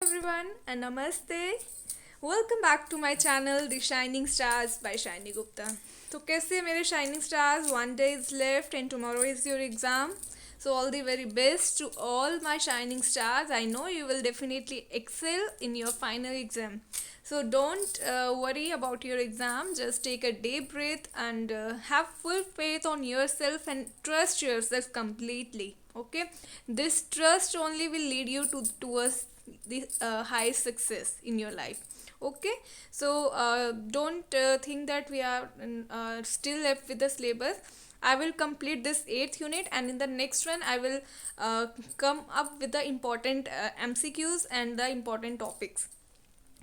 everyone and namaste. Welcome back to my channel The Shining Stars by Shiny Gupta. तो कैसे हैं मेरे shining stars? One day is left and tomorrow is your exam. So all the very best to all my shining stars. I know you will definitely excel in your final exam. So don't worry about your exam. Just take a deep breath and have full faith on yourself and trust yourself completely. Okay, this trust only will lead you towards the high success in your life. Okay, so don't think that we are still left with the syllabus. I will complete this 8th unit, and in the next one I will come up with the important MCQs and the important topics.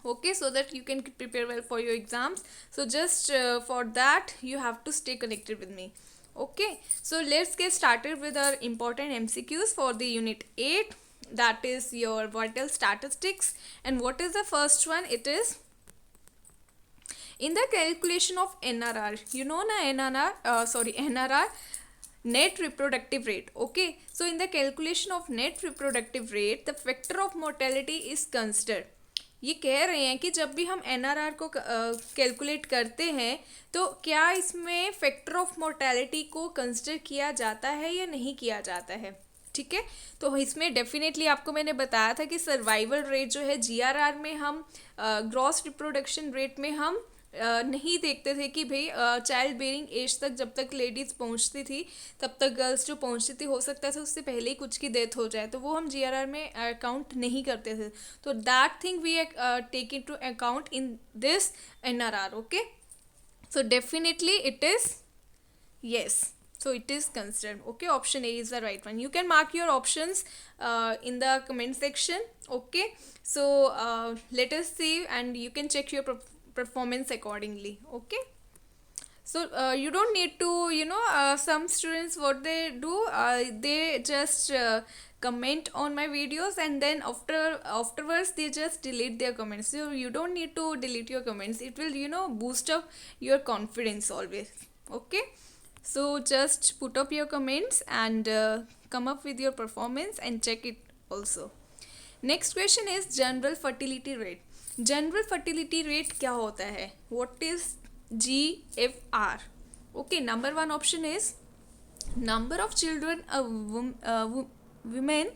Okay, so that you can prepare well for your exams. So just for that you have to stay connected with me. Okay, so let's get started with our important MCQs for the unit 8, that is your vital statistics. And what is the first one? It is in the calculation of NRR. You know na NRR, net reproductive rate. Okay, so in the calculation of net reproductive rate, the factor of mortality is considered. ये कह रहे हैं कि जब भी हम NRR को calculate करते हैं तो क्या इसमें फैक्टर ऑफ मोर्टेलिटी को कंसिडर किया जाता है या नहीं किया जाता है. ठीक है, तो इसमें डेफिनेटली आपको मैंने बताया था कि सर्वाइवल रेट जो है GRR में हम ग्रॉस रिप्रोडक्शन रेट में हम नहीं देखते थे कि भाई चाइल्ड बेरिंग एज तक जब तक लेडीज़ पहुंचती थी तब तक गर्ल्स जो पहुंचती थी हो सकता था उससे पहले ही कुछ की डेथ हो जाए, तो वो हम GRR में अकाउंट नहीं करते थे. तो that thing we take into account in this NRR. Okay, so definitely it is yes, so it is considered. Okay, option A is the right one. You can mark your options in the comment section. Okay, so let us see and you can check your performance accordingly. Okay, so you don't need to some students what they do, they just comment on my videos and then afterwards they just delete their comments. So you don't need to delete your comments. It will boost up your confidence always. Okay, so just put up your comments and come up with your performance and check it also. Next question is general fertility rate. General fertility rate क्या होता है? What is GFR? Okay, number 1 option is number of children a woman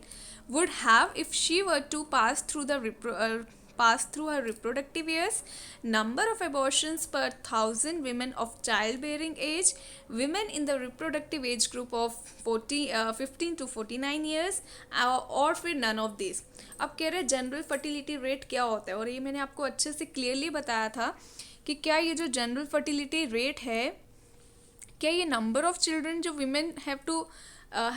would have if she were to pass through her reproductive years, number of abortions per 1,000 women of childbearing age, women in the reproductive age group of 15 to 49 years, और फिर none of these. अब कह रहे general fertility rate क्या होता है, और ये मैंने आपको अच्छे से क्लियरली बताया था कि क्या ये जो जनरल फर्टिलिटी रेट है, क्या ये नंबर ऑफ चिल्ड्रन जो women have to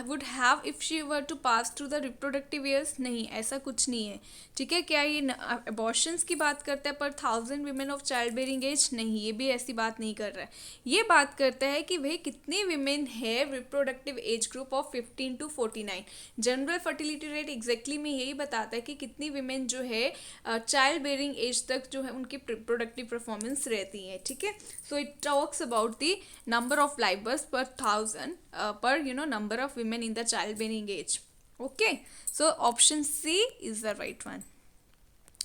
would have if she were to pass through the reproductive years? नहीं, ऐसा कुछ नहीं है. ठीक है, क्या ये अबॉर्शंस की बात करता है पर 1,000 women of child bearing age? नहीं, ये भी ऐसी बात नहीं कर रहा है. ये बात करता है कि भाई कितनी वीमेन है reproductive age group of 15 to 49. General fertility rate exactly में यही बताता है कि कितनी वीमेन जो है चाइल्ड बेरिंग एज तक जो है उनकी रिप्रोडक्टिव परफॉर्मेंस रहती है. ठीक है, so it talks about the number of live birth पर 1,000 per number of women in the childbearing age. Okay, so option C is the right one.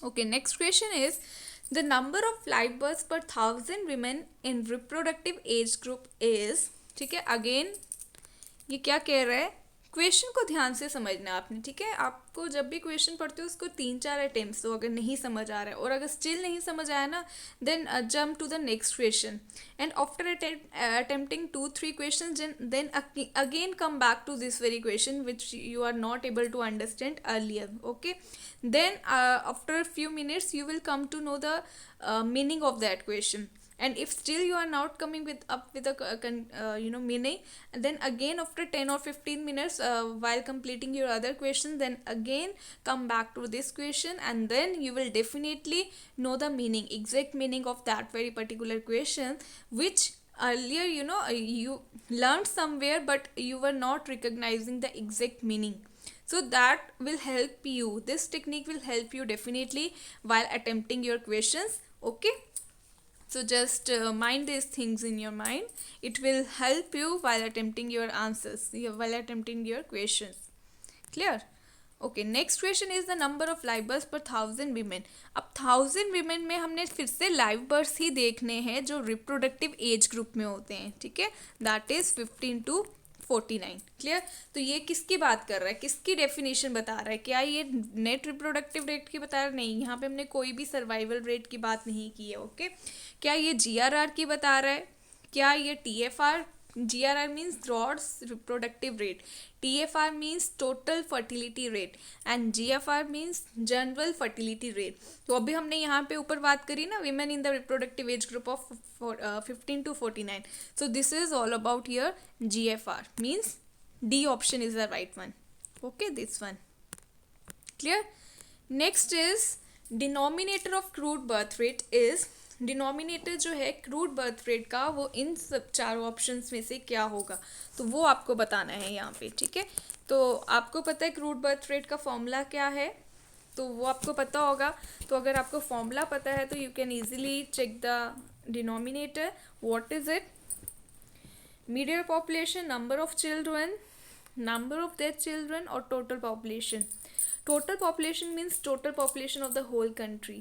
Okay, next question is the number of live births per 1,000 women in reproductive age group is. ठीक है, again ये क्या कह रहा है, question को ध्यान से समझना आपने. ठीक है, आपको जब भी क्वेश्चन पढ़ते हो उसको 3-4 अटेम्प्ट दो अगर नहीं समझ आ रहा है, और अगर स्टिल नहीं समझ आया ना then jump to the next question and after attempting 2-3 question then again come back to this very question which you are not able to understand earlier. Okay, then after a few minutes you will come to know the meaning of that question, and if still you are not coming with a meaning, then again after 10 or 15 minutes while completing your other question, then again come back to this question and then you will definitely know the meaning, exact meaning of that very particular question which earlier you learned somewhere but you were not recognizing the exact meaning. So that will help you. This technique will help you definitely while attempting your questions. Okay, so just mind these things in your mind. It will help you while attempting your answers, while attempting your questions. Clear? Okay, next question is the number of live birth पर 1000 women. अब 1000 women में हमने फिर से live birth ही देखने हैं जो reproductive age group में होते हैं, ठीक है, दैट इज 15 to 49। क्लियर? तो ये किसकी बात कर रहा है, किसकी डेफिनेशन बता रहा है? क्या ये नेट रिप्रोडक्टिव रेट की बता रहा है? नहीं, यहाँ पे हमने कोई भी सर्वाइवल रेट की बात नहीं की है। ओके, क्या ये GRR की बता रहा है? क्या ये TFR? GRR means gross reproductive rate, TFR means total fertility rate and GFR means general fertility rate. तो अभी हमने यहाँ पे ऊपर बात करी ना, women in the reproductive age group of 15 to 49। So this is all about your GFR, means D option is the right one. Okay, this one. Clear? Next is denominator of crude birth rate is, denominator जो है crude birth rate का वो इन सब चारों options में से क्या होगा, तो वो आपको बताना है यहाँ पे, ठीक है। तो आपको पता है क्रूड बर्थ रेट का फॉर्मूला क्या है, तो वो आपको पता होगा। तो अगर आपको फॉर्मूला पता है तो you can easily check the denominator. What is it? Median population, number of children, number of their children, or total population. Total population means total population of the whole country,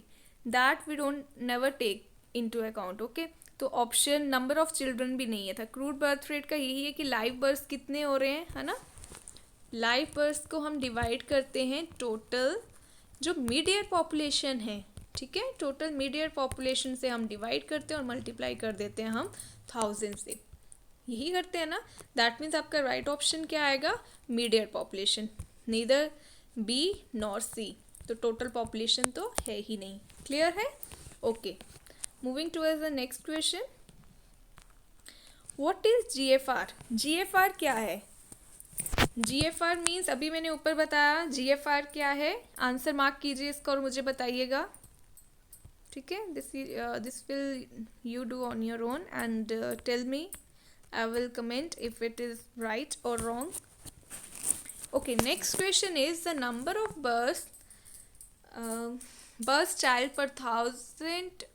that we don't never take into account. Okay, तो option number of children भी नहीं है था। Crude birth rate का यही है कि live birth कितने हो रहे हैं, है ना। लाइव बर्थ को हम डिवाइड करते हैं टोटल जो मीडियन पॉपुलेशन है, ठीक है, टोटल मीडियन पॉपुलेशन से हम डिवाइड करते हैं और मल्टीप्लाई कर देते हैं हम 1000 से, यही करते हैं ना। दैट मीन्स आपका राइट ऑप्शन क्या आएगा? Median population, neither B nor C। तो टोटल पॉपुलेशन तो है ही नहीं। क्लियर है? Okay, moving towards the next question. What is GFR? GFR क्या है? GFR मीन्स अभी मैंने ऊपर बताया GFR क्या है। आंसर मार्क कीजिए इसका और मुझे बताइएगा, ठीक है। This will you do on your own and tell me, I will comment if it is right or wrong. Okay, next question is the number of births child per 1000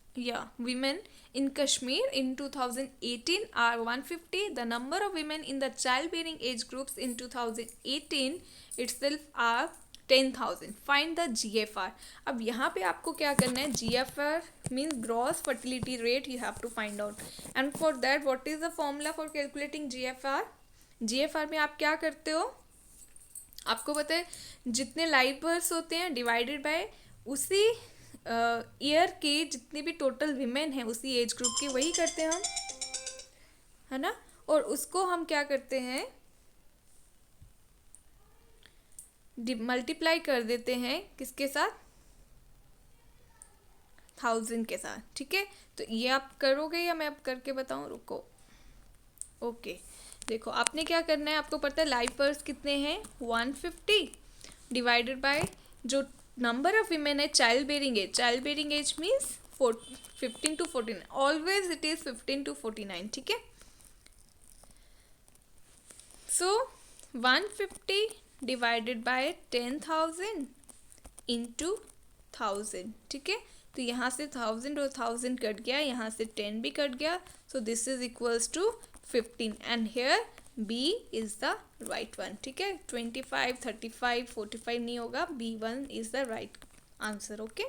women in Kashmir in 2018 are 150. The number of women in the childbearing age groups in 2018 itself are 10,000. Find the GFR. अब यहाँ पे आपको क्या करना है? GFR means gross fertility rate you have to find out. And for that, what is the formula for calculating GFR? GFR में आप क्या करते हो? आपको पता है जितने लाइव बर्थ्स होते हैं डिवाइडेड बाय उसी ईयर के जितने भी टोटल विमेन हैं उसी एज ग्रुप के, वही करते हैं हम, है ना। और उसको हम क्या करते हैं? मल्टीप्लाई कर देते हैं किसके साथ? 1000 के साथ, ठीक है। तो ये आप करोगे या मैं अब करके बताऊं? रुको। ओके, देखो आपने क्या करना है, आपको पता है लाइव बर्थ कितने हैं? 150 डिवाइडेड बाय जो नंबर ऑफ विमेन है child bearing age. Child bearing age means 15 to 49, always it is 15 to 49, ठीक है। सो 150 डिवाइडेड बाय 10,000 इंटू 1000, ठीक है। तो यहाँ से 1000 और 1000 कट गया, यहाँ से 10 भी कट गया, so this is equals to 15 and here B is the right one, ठीक है। 25, 35, 45 नहीं होगा, B1 is the right answer. Okay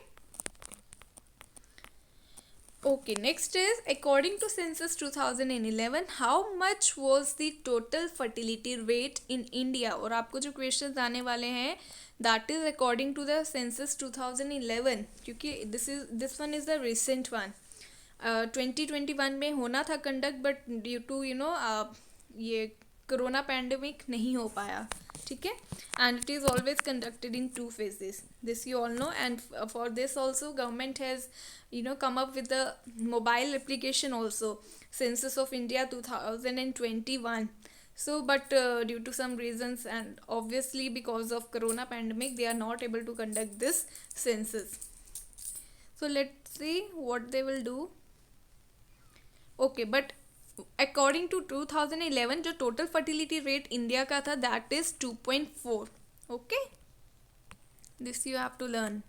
okay, next is according to census 2011 how much was the total fertility rate in India. और आपको जो questions आने वाले हैं that is according to the census 2011, क्योंकि this one is the recent one. 2021 में होना था कंडक्ट, बट ड्यू टू ये कोरोना पैंडेमिक नहीं हो पाया, ठीक है। And it is always conducted in 2 phases, this you all know. And for this also government has come up with the mobile application also, Census of India 2021. So but due to some reasons and obviously because of corona pandemic they are not able to conduct this census. So let's see what they will do. Okay, but according to 2011 जो total fertility rate India का था that is 2.4. Okay, this you have to learn.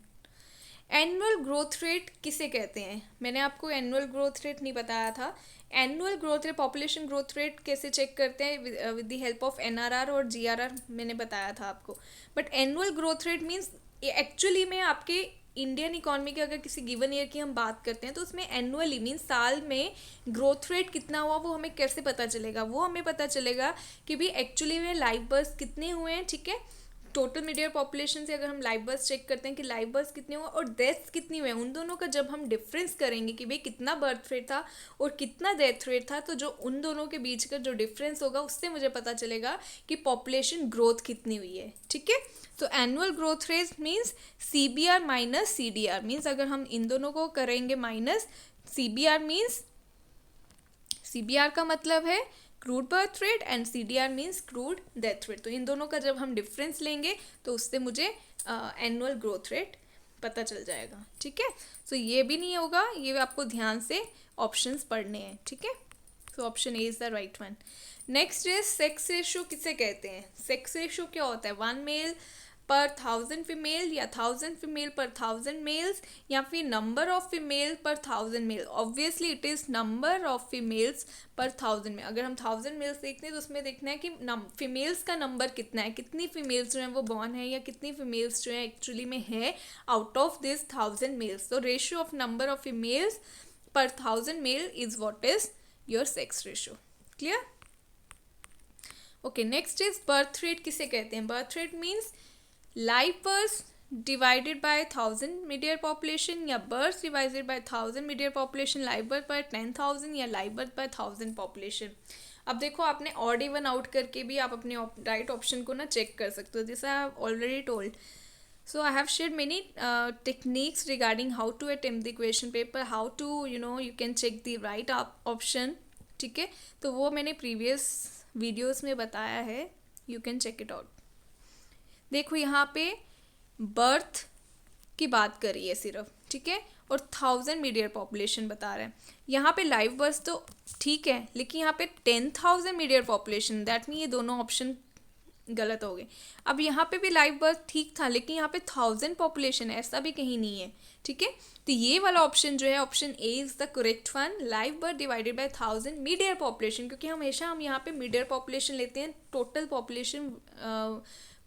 Annual growth rate किसे कहते हैं? मैंने आपको annual growth rate नहीं बताया था. Annual growth rate, population growth rate कैसे चेक करते हैं? With the help of NRR और जीआरआर मैंने बताया था आपको. But annual growth rate means actually में आपके इंडियन इकोनॉमी के अगर किसी गिवन ईयर की हम बात करते हैं तो उसमें एनुअली मीन्स साल में ग्रोथ रेट कितना हुआ वो हमें कैसे पता चलेगा? वो हमें पता चलेगा कि भाई एक्चुअली में लाइव बर्थ कितने हुए हैं, ठीक है. टोटल मीडिया पॉपुलेशन से अगर हम लाइव बर्थ चेक करते हैं कि लाइव बर्थ कितने हुए और डेथ्स कितनी हुए, उन दोनों का जब हम डिफरेंस करेंगे कि भाई कितना बर्थ रेट था और कितना डेथ रेट था, तो जो उन दोनों के बीच का जो डिफरेंस होगा उससे मुझे पता चलेगा कि पॉपुलेशन ग्रोथ कितनी हुई है, ठीक है. तो annual growth rate means CBR minus CDR means अगर हम इन दोनों को करेंगे माइनस, CBR मीन्स CBR का मतलब है crude birth rate and CDR means crude death rate. तो इन दोनों का जब हम डिफरेंस लेंगे तो उससे मुझे एनुअल ग्रोथ रेट पता चल जाएगा, ठीक है. सो ये भी नहीं होगा, ये आपको ध्यान से ऑप्शंस पढ़ने हैं, ठीक है. So option A is the right one. Next is sex ratio किसे कहते हैं? सेक्स रेशियो क्या होता है? 1 मेल पर 1000 फीमेल या 1000 फीमेल पर 1000 मेल्स या फिर number of female per 1000 male. Obviously it is number of females पर 1000 में. अगर हम 1000 मेल्स देखते हैं तो उसमें देखना है कि फीमेल्स का नंबर कितना है, कितनी फीमेल्स जो हैं वो बॉर्न है या कितनी फीमेल्स जो हैं एक्चुअली में है आउट ऑफ दिस 1000 मेल्स. तो ratio of number of females पर 1000 male is what is your sex ratio. Clear? Okay, next is birth rate किसे कहते हैं? Birth rate means live birth divided by 1000 midyear population या birth divided by 1000 midyear population, live birth by 10,000 या live birth bye 1000 population. अब देखो आपने odd even out करके भी आप अपने राइट ऑप्शन को ना चेक कर सकते हो. This I have already told. So I have shared many techniques regarding how to attempt the question paper, how to you can check the right option, ठीक है. तो वो मैंने प्रीवियस वीडियोस में बताया है, you can check it out. देखो यहाँ पे बर्थ की बात करी है सिर्फ, ठीक है, और 1000 मीडियर पॉपुलेशन बता रहे हैं. यहाँ पे लाइव बर्थ तो ठीक है, लेकिन यहाँ पे 10,000 मीडियर पॉपुलेशन, दैट मीन ये दोनों ऑप्शन गलत हो गए. अब यहाँ पे भी लाइव बर्थ ठीक था, लेकिन यहाँ पे 1000 पॉपुलेशन है, ऐसा भी कहीं नहीं है, ठीक है. तो ये वाला ऑप्शन जो है option A is the correct one, live birth divided by 1000 midyear population. क्योंकि हमेशा हम यहाँ पे मीडियर पॉपुलेशन लेते हैं, total population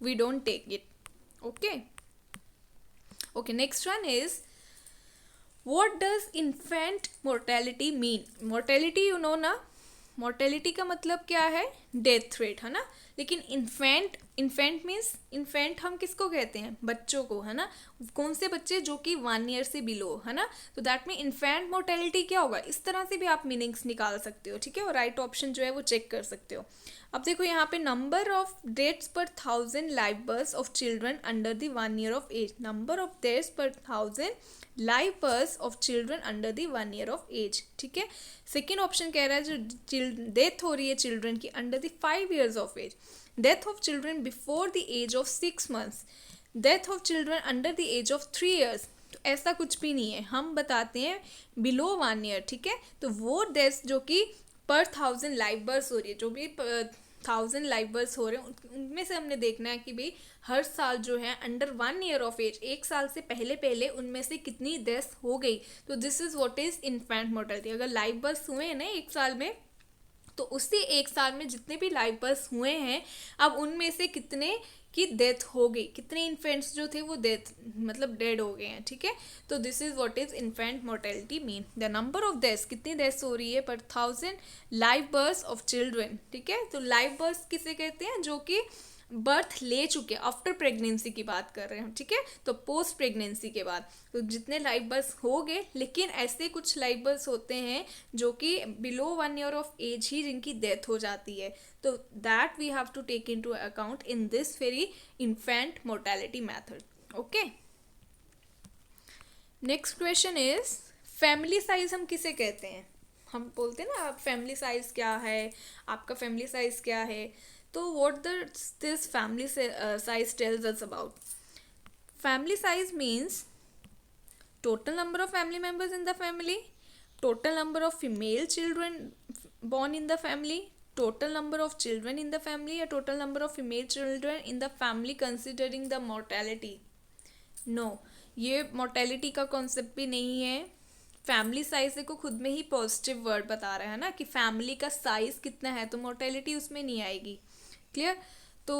we don't take it. Okay okay, next one is what does infant mortality mean? Mortality you know ना, mortality का मतलब क्या है? डेथ रेट, है ना. लेकिन इन्फेंट मीन्स, इन्फेंट हम किसको कहते हैं? बच्चों को, है ना. कौन से बच्चे? जो कि 1 ईयर से बिलो, है ना. तो दैट मीन इन्फेंट मोर्टेलिटी क्या होगा? इस तरह से भी आप मीनिंग्स निकाल सकते हो, ठीक है, और राइट ऑप्शन जो है वो चेक कर सकते हो. अब देखो यहाँ पे number of deaths per 1000 live birth of children under the 1 year of age. Number of deaths per 1000 live birth of children under the 1 year of age, ठीक है. सेकेंड ऑप्शन कह रहा है जो डेथ हो रही है चिल्ड्रन की under the 5 years of age. Death of children before the age of 6 months. Death of children under the age of 3 years. तो ऐसा कुछ भी नहीं है, हम बताते हैं बिलो 1 ईयर, ठीक है. तो वो डेथ जो कि पर 1000 लाइव बर्थ हो रही है, जो भी 1000 लाइव बर्थ हो रहे हैं उनमें से हमने देखना है कि भाई हर साल जो है अंडर 1 ईयर ऑफ एज, 1 साल से पहले पहले उनमें से कितनी डेथ हो गई. तो this is what is infant mortality. अगर लाइव बर्थ हुए हैं ना 1 साल में, तो उसी 1 साल में जितने भी लाइव बर्थ हुए हैं, अब उनमें से कितने की डेथ हो गई, कितने इन्फेंट्स जो थे वो डेथ मतलब डेड हो गए हैं, ठीक है. तो this is what is infant mortality mean. The number of deaths, कितनी डेथ्स हो रही है पर 1000 लाइव बर्थ ऑफ चिल्ड्रन, ठीक है. तो लाइव बर्थ किसे कहते हैं? जो कि बर्थ ले चुके, आफ्टर प्रेगनेंसी की बात कर रहे हैं, ठीक है. तो पोस्ट प्रेगनेंसी के बाद तो जितने लाइव बर्थ हो गए, लेकिन ऐसे कुछ लाइव बर्थ होते हैं जो कि बिलो 1 ईयर ऑफ एज ही जिनकी डेथ हो जाती है. तो that we have to take into account in this very infant mortality method. Okay, next question is family size हम किसे कहते हैं? हम बोलते हैं ना आप फैमिली साइज क्या है, आपका फैमिली साइज क्या है. तो what this family size tells us about? Family size means total number of family members in the family, total number of female children born in the family, total number of children in the family, or total number of female children in the family considering the mortality. No, ये mortality का concept भी नहीं है। Family size देखो खुद में ही positive word बता रहा है ना कि फैमिली का साइज कितना है, तो मोर्टेलिटी उसमें नहीं आएगी। क्लियर। तो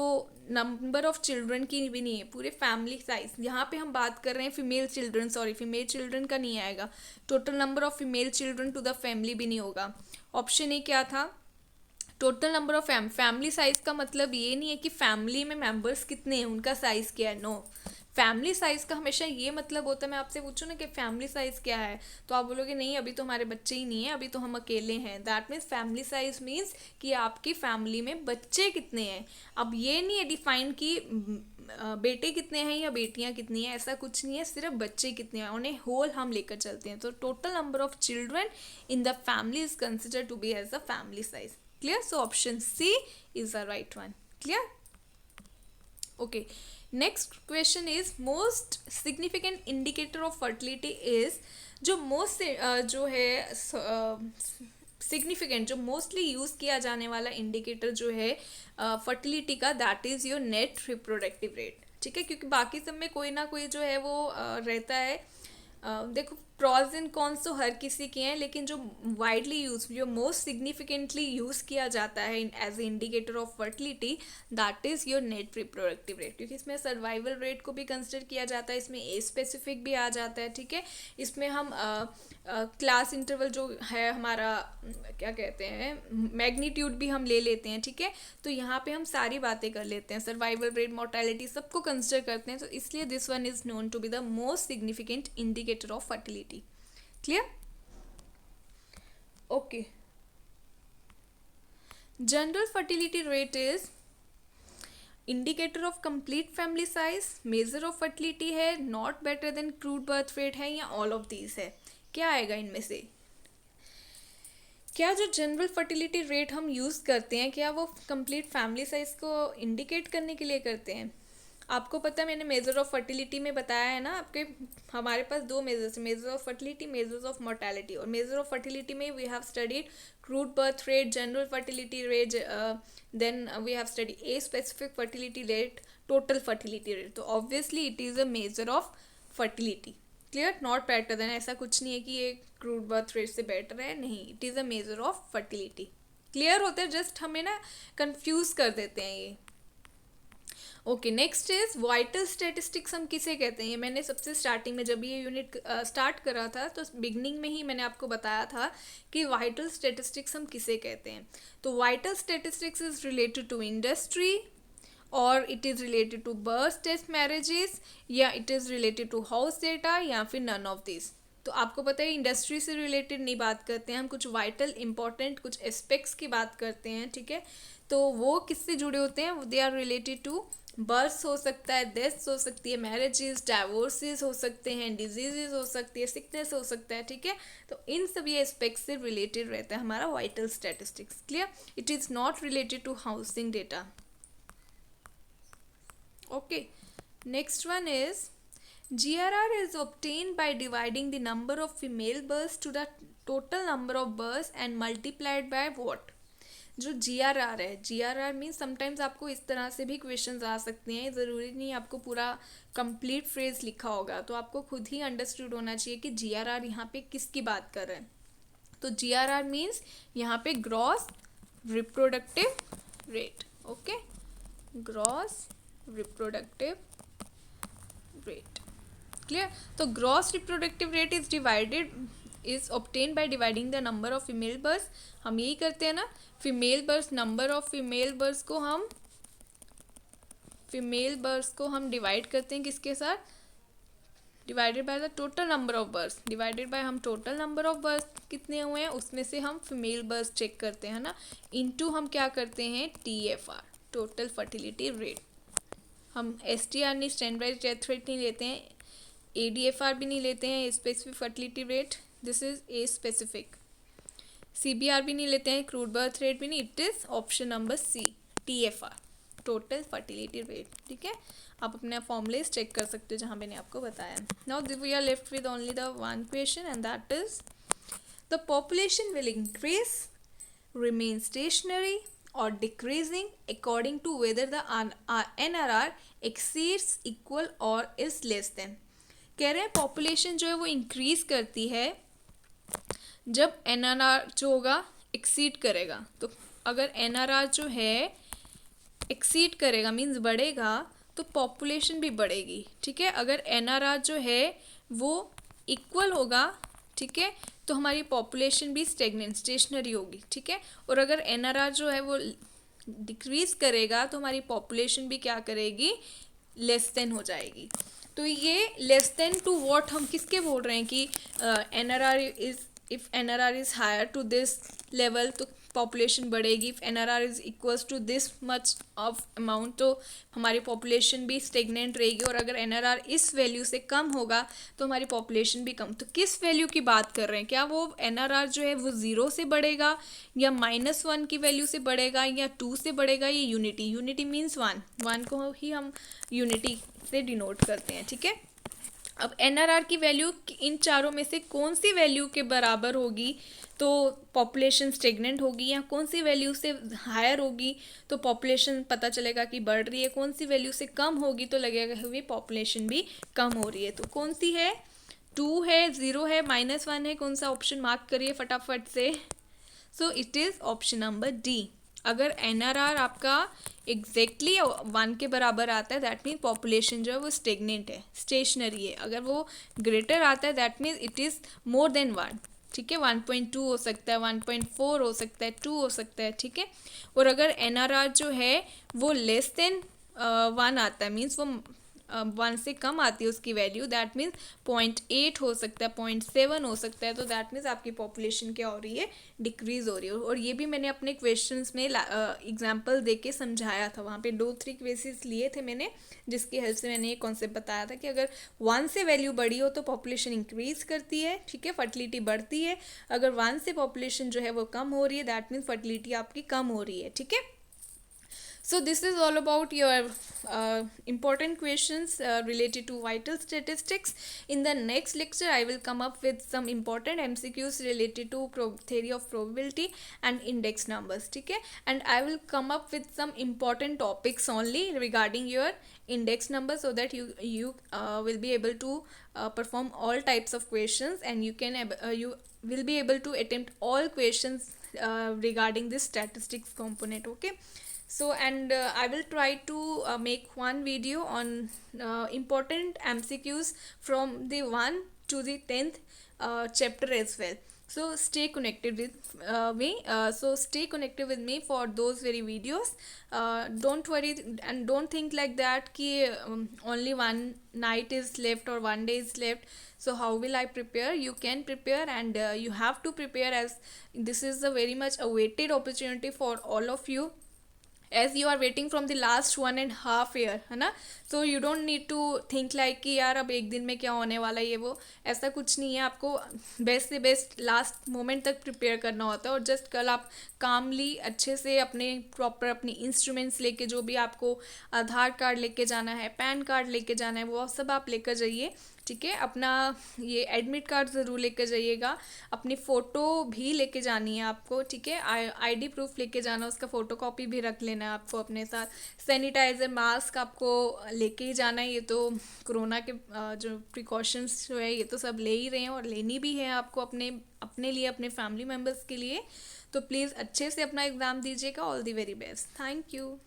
नंबर ऑफ चिल्ड्रन की भी नहीं है, पूरे फैमिली साइज यहाँ पे हम बात कर रहे हैं female children, sorry female children का नहीं आएगा। Total number of female children to the family भी नहीं होगा। ऑप्शन ए क्या था, total number of family size का मतलब ये नहीं है कि फैमिली में मेंबर्स कितने हैं उनका साइज क्या है, नो। फैमिली साइज का हमेशा ये मतलब होता है, मैं आपसे पूछूँ ना कि फैमिली साइज क्या है, तो आप बोलोगे नहीं अभी तो हमारे बच्चे ही नहीं है, अभी तो हम अकेले हैं। That means family size means कि आपकी फैमिली में बच्चे कितने हैं। अब ये नहीं है डिफाइन कि बेटे कितने हैं या बेटियां कितनी हैं, ऐसा कुछ नहीं है, सिर्फ बच्चे कितने हैं उन्हें होल हम लेकर चलते हैं। तो total number of children in the family is consider to be as the family size. Clear? So option C is the right one. Clear? Okay. Next question is most significant indicator of fertility is जो most जो है significant जो mostly use किया जाने वाला indicator जो है fertility का, that is your net reproductive rate. ठीक है, क्योंकि बाकी सब में कोई ना कोई जो है वो रहता है। देखो प्रॉज एंड कॉन्स तो हर किसी के हैं, लेकिन जो वाइडली यूज जो मोस्ट सिग्निफिकेंटली यूज़ किया जाता है as a indicator of fertility, that is your net reproductive rate. क्योंकि इसमें सर्वाइवल रेट को भी कंसिडर किया जाता है, इसमें ए स्पेसिफिक भी आ जाता है। ठीक है, इसमें हम क्लास इंटरवल जो है हमारा क्या कहते हैं मैग्नीट्यूड भी हम ले लेते हैं। ठीक है, तो यहाँ पे हम सारी बातें कर लेते हैं, सर्वाइवल रेट मोर्टेलिटी सबको कंसिडर करते हैं। तो इसलिए this one is known to be the most significant indicator of fertility. Clear? Okay. General fertility rate is indicator of complete family size, measure of fertility है, not better than crude birth rate है, या all of these है। क्या आएगा इनमें से? क्या जो जनरल फर्टिलिटी रेट हम यूज़ करते हैं क्या वो कंप्लीट फैमिली साइज को इंडिकेट करने के लिए करते हैं? आपको पता है मैंने मेजर ऑफ फर्टिलिटी में बताया है ना आपके, हमारे पास दो measures, measure of fertility, measures of mortality. और मेजर ऑफ फर्टिलिटी में we have studied crude birth rate, general fertility rate, then we have study a specific fertility rate, total fertility rate. तो obviously it is a measure of fertility. Clear? Not better than, ऐसा कुछ नहीं है कि ये crude birth rate से better है, नहीं, it is a measure of fertility. Clear होता है? जस्ट हमें ना कंफ्यूज कर देते हैं ये। Okay, next is vital statistics हम किसे कहते हैं? ये मैंने सबसे स्टार्टिंग में जब ये यूनिट स्टार्ट करा था तो बिगनिंग में ही मैंने आपको बताया था कि वाइटल स्टैटिस्टिक्स हम किसे कहते हैं। तो vital statistics is related to industry, और it is related to birth टेस्ट मैरिजेस, या it is related to house data, या फिर नन ऑफ दिस। तो आपको पता है इंडस्ट्री से रिलेटेड नहीं बात करते हैं हम, कुछ वाइटल इंपॉर्टेंट कुछ एस्पेक्ट्स की बात करते हैं। ठीक है, तो वो किससे जुड़े होते हैं? They are related to birth हो सकता है, डेथ्स हो सकती है, मैरिजेस, डाइवोर्सेस हो सकते हैं, डिजीजेस हो सकती है, सिकनेस हो सकता है। ठीक है, तो इन सभी एस्पेक्ट्स से रिलेटेड रहता है हमारा vital statistics. Clear? It is not related to housing data. Okay, next one is GRR is obtained by dividing the number of female births to the total number of births and multiplied by what? जो GRR है, GRR means sometimes आपको इस तरह से भी questions आ सकते हैं, ज़रूरी नहीं आपको पूरा कंप्लीट फ्रेज लिखा होगा, तो आपको खुद ही अंडरस्टूड होना चाहिए कि GRR यहाँ पे किसकी बात कर रहे हैं। तो GRR मीन्स यहाँ पे gross reproductive rate. Okay, gross reproductive rate. Clear? तो gross reproductive rate is divided is obtain by dividing the number of female birth. हम यही करते हैं ना, female birth, number of female birth को हम डिवाइड करते हैं किसके साथ? Divided by the total number of birth, divided by हम टोटल नंबर ऑफ बर्थ कितने हुए हैं उसमें से हम फीमेल बर्थ चेक करते हैं ना, इनटू हम क्या करते हैं TFR, टोटल फर्टिलिटी रेट। हम STR नहीं, स्टैंडर्ड डेथ रेट नहीं लेते हैं, ADFR भी नहीं लेते हैं, specific fertility rate, this is a specific. CBR भी नहीं लेते हैं, क्रूड बर्थ रेट भी नहीं, it is option number C, TFR, total fertility rate. ठीक है, आप अपने फॉर्मूलेस चेक कर सकते हो जहाँ मैंने आपको बताया। Now we are left with only the one question and that is the population will increase, remain stationary or decreasing according to whether the NRR exceeds, equal or is less than। कह रहे हैं population जो है वो increase करती है जब NRR जो होगा एक्सीड करेगा। तो अगर एनआरआर जो है एक्सीड करेगा मीन्स बढ़ेगा तो पॉपुलेशन भी बढ़ेगी, ठीक है। अगर एनआरआर जो है वो इक्वल होगा, ठीक है, तो हमारी पॉपुलेशन भी स्टेगनेंट स्टेशनरी होगी, ठीक है। और अगर एनआरआर जो है वो डिक्रीज करेगा तो हमारी पॉपुलेशन भी क्या करेगी, लेस देन हो जाएगी। तो ये लेस देन टू व्हाट हम किसके बोल रहे हैं कि NRR is, if NRR is higher to this level तो पॉपुलेशन बढ़ेगी, if NRR is equals to this much of amount तो हमारी पॉपुलेशन भी स्टेगनेंट रहेगी, और अगर एनआरआर इस वैल्यू से कम होगा तो हमारी पॉपुलेशन भी कम। तो किस वैल्यू की बात कर रहे हैं, क्या वो एनआरआर जो है वो 0 से बढ़ेगा या -1 की वैल्यू से बढ़ेगा या 2 से बढ़ेगा, ये यूनिटी, यूनिटी मीन्स 1 को ही हम यूनिटी से डिनोट करते हैं, ठीक है। अब एनआरआर की वैल्यू इन चारों में से कौन सी वैल्यू के बराबर होगी तो पॉपुलेशन स्टेगनेंट होगी, या कौन सी वैल्यू से हायर होगी तो पॉपुलेशन पता चलेगा कि बढ़ रही है, कौन सी वैल्यू से कम होगी तो लगेगा हुई पॉपुलेशन भी कम हो रही है। तो कौन सी है, 2 है, 0 है, -1 है, कौन सा ऑप्शन मार्क करिए फटाफट से। So it is option number D. अगर एनआरआर आपका एग्जैक्टली 1 के बराबर आता है दैट मीन पॉपुलेशन जो है वो स्टेगनेंट है, स्टेशनरी है। अगर वो ग्रेटर आता है that mean it is more than 1, ठीक है। 1.2 हो सकता है, 1.4 हो सकता है, 2 हो सकता है, ठीक है। और अगर एनआरआर जो है वो लेस देन 1 आता है मीन्स वो 1 से कम आती है उसकी वैल्यू, दैट मीन्स 0.8 हो सकता है, 0.7 हो सकता है, तो दैट मीन्स आपकी पॉपुलेशन क्या हो रही है, डिक्रीज हो रही है। और ये भी मैंने अपने क्वेश्चंस में एग्जांपल दे के समझाया था, वहाँ पे 2-3 केसेस लिए थे मैंने जिसकी हेल्प से मैंने ये कॉन्सेप्ट बताया था कि अगर 1 से वैल्यू बढ़ी हो तो पॉपुलेशन इंक्रीज करती है, ठीक है, फर्टिलिटी बढ़ती है। अगर 1 से पॉपुलेशन जो है वो कम हो रही है दैट मीन्स फर्टिलिटी आपकी कम हो रही है, ठीक है। So this is all about your important questions related to vital statistics. In the next lecture, I will come up with some important MCQs related to theory of probability and index numbers, ठीक है? And I will come up with some important topics only regarding your index number so that you will be able to perform all types of questions, and you will be able to attempt all questions regarding this statistics component, okay? So and I will try to make one video on important MCQs from the 1 to the 10th chapter as well. So stay connected with me. So stay connected with me for those very videos. Don't worry and don't think like that ki only one night is left or one day is left. So how will I prepare? You can prepare, and you have to prepare, as this is a very much awaited opportunity for all of you, as you are waiting from the last 1.5 year, है ना। so you don't need to think like कि यार अब एक दिन में क्या होने वाला है, ये वो ऐसा कुछ नहीं है। आपको बेस्ट से बेस्ट लास्ट मोमेंट तक प्रिपेयर करना होता है, और जस्ट कल आप कामली अच्छे से अपने प्रॉपर अपनी इंस्ट्रूमेंट्स लेके, जो भी आपको आधार कार्ड लेके जाना है, पैन कार्ड लेके जाना है, वो सब आप लेकर जाइए, ठीक है। अपना ये एडमिट कार्ड ज़रूर लेकर जाइएगा, अपनी फ़ोटो भी लेके जानी है आपको, ठीक है। आईडी प्रूफ लेके जाना, उसका फ़ोटोकॉपी भी रख लेना है आपको अपने साथ। सैनिटाइज़र, मास्क आपको लेके ही जाना है। ये तो कोरोना के जो प्रिकॉशंस जो है ये तो सब ले ही रहे हैं, और लेनी भी है आपको अपने लिए, अपने फैमिली मेम्बर्स के लिए। तो प्लीज़ अच्छे से अपना एग्ज़ाम दीजिएगा। All the very best. Thank you.